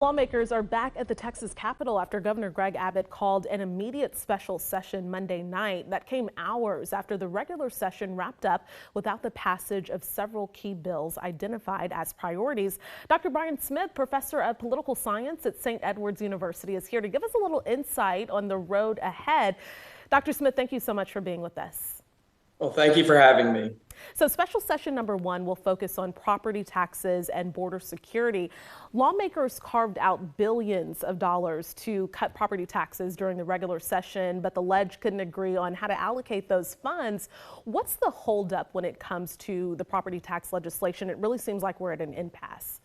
Lawmakers are back at the Texas Capitol after Governor Greg Abbott called an immediate special session Monday night. That came hours after the regular session wrapped up without the passage of several key bills identified as priorities. Dr. Brian Smith, professor of political science at St. Edward's University, is here to give us a little insight on the road ahead. Dr. Smith, thank you so much for being with us. Well, thank you for having me. So special session number one will focus on property taxes and border security. Lawmakers carved out billions of dollars to cut property taxes during the regular session, but the ledge couldn't agree on how to allocate those funds. What's the holdup when it comes to the property tax legislation? It really seems like we're at an impasse.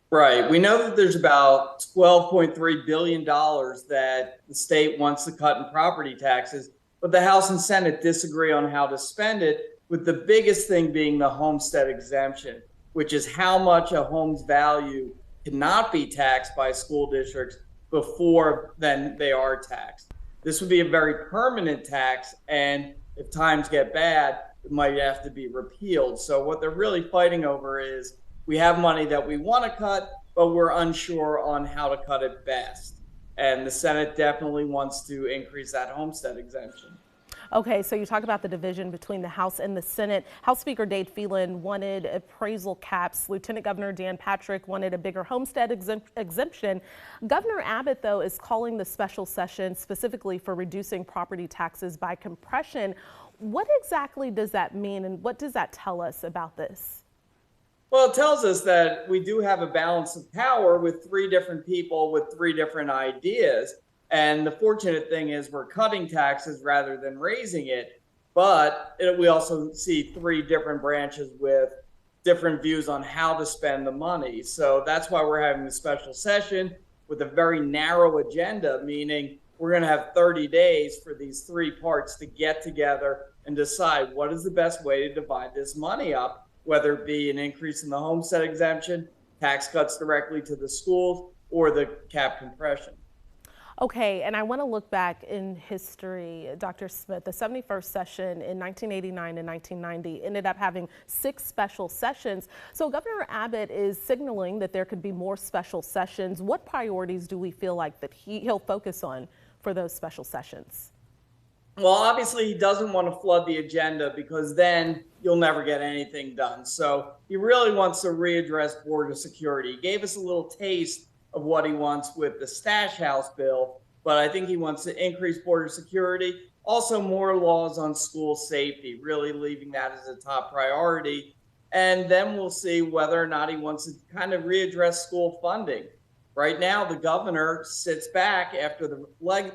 Right. We know that there's about $12.3 billion that the state wants to cut in property taxes, but the House and Senate disagree on how to spend it, with the biggest thing being the homestead exemption, which is how much a home's value cannot be taxed by school districts before then they are taxed. This would be a very permanent tax, and if times get bad, it might have to be repealed. So what they're really fighting over is we have money that we want to cut, but we're unsure on how to cut it best. And the Senate definitely wants to increase that homestead exemption. Okay, so you talk about the division between the House and the Senate. House Speaker Dave Phelan wanted appraisal caps. Lieutenant Governor Dan Patrick wanted a bigger homestead exemption. Governor Abbott, though, is calling the special session specifically for reducing property taxes by compression. What exactly does that mean, and what does that tell us about this? Well, it tells us that we do have a balance of power with three different people with three different ideas. And the fortunate thing is we're cutting taxes rather than raising it. But we also see three different branches with different views on how to spend the money. So that's why we're having a special session with a very narrow agenda, meaning we're going to have 30 days for these three parts to get together and decide what is the best way to divide this money up, whether it be an increase in the homestead exemption, tax cuts directly to the schools, or the cap compression. Okay, and I want to look back in history, Dr. Smith. The 71st session in 1989 and 1990 ended up having 6 special sessions. So Governor Abbott is signaling that there could be more special sessions. What priorities do we feel like that he'll focus on for those special sessions? Well, obviously, he doesn't want to flood the agenda because then you'll never get anything done. So he really wants to readdress border security. He gave us a little taste of what he wants with the Stash House bill, but I think he wants to increase border security. Also, more laws on school safety, really leaving that as a top priority. And then we'll see whether or not he wants to kind of readdress school funding. Right now, the governor sits back after the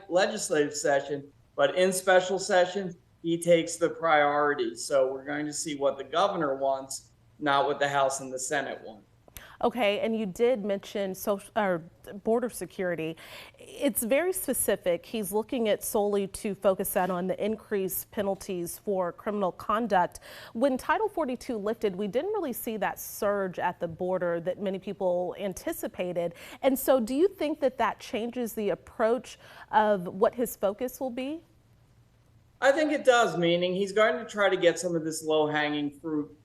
legislative session, but in special sessions, he takes the priority. So we're going to see what the governor wants, not what the House and the Senate want. Okay, and you did mention border security. It's very specific. He's looking at solely to focus that on the increased penalties for criminal conduct. When Title 42 lifted, we didn't really see that surge at the border that many people anticipated. And so do you think that that changes the approach of what his focus will be? I think it does, meaning he's going to try to get some of this low-hanging fruit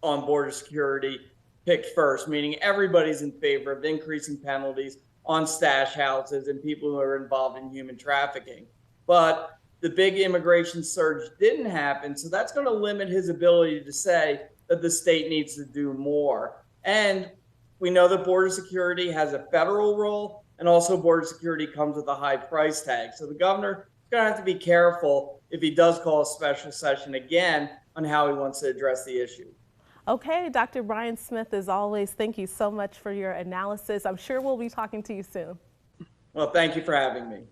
on border security picked first, meaning everybody's in favor of increasing penalties on stash houses and people who are involved in human trafficking. But the big immigration surge didn't happen, so that's going to limit his ability to say that the state needs to do more. And we know that border security has a federal role, and also border security comes with a high price tag. So the governor is going to have to be careful if he does call a special session again on how he wants to address the issue. Okay, Dr. Brian Smith, as always, thank you so much for your analysis. I'm sure we'll be talking to you soon. Well, thank you for having me.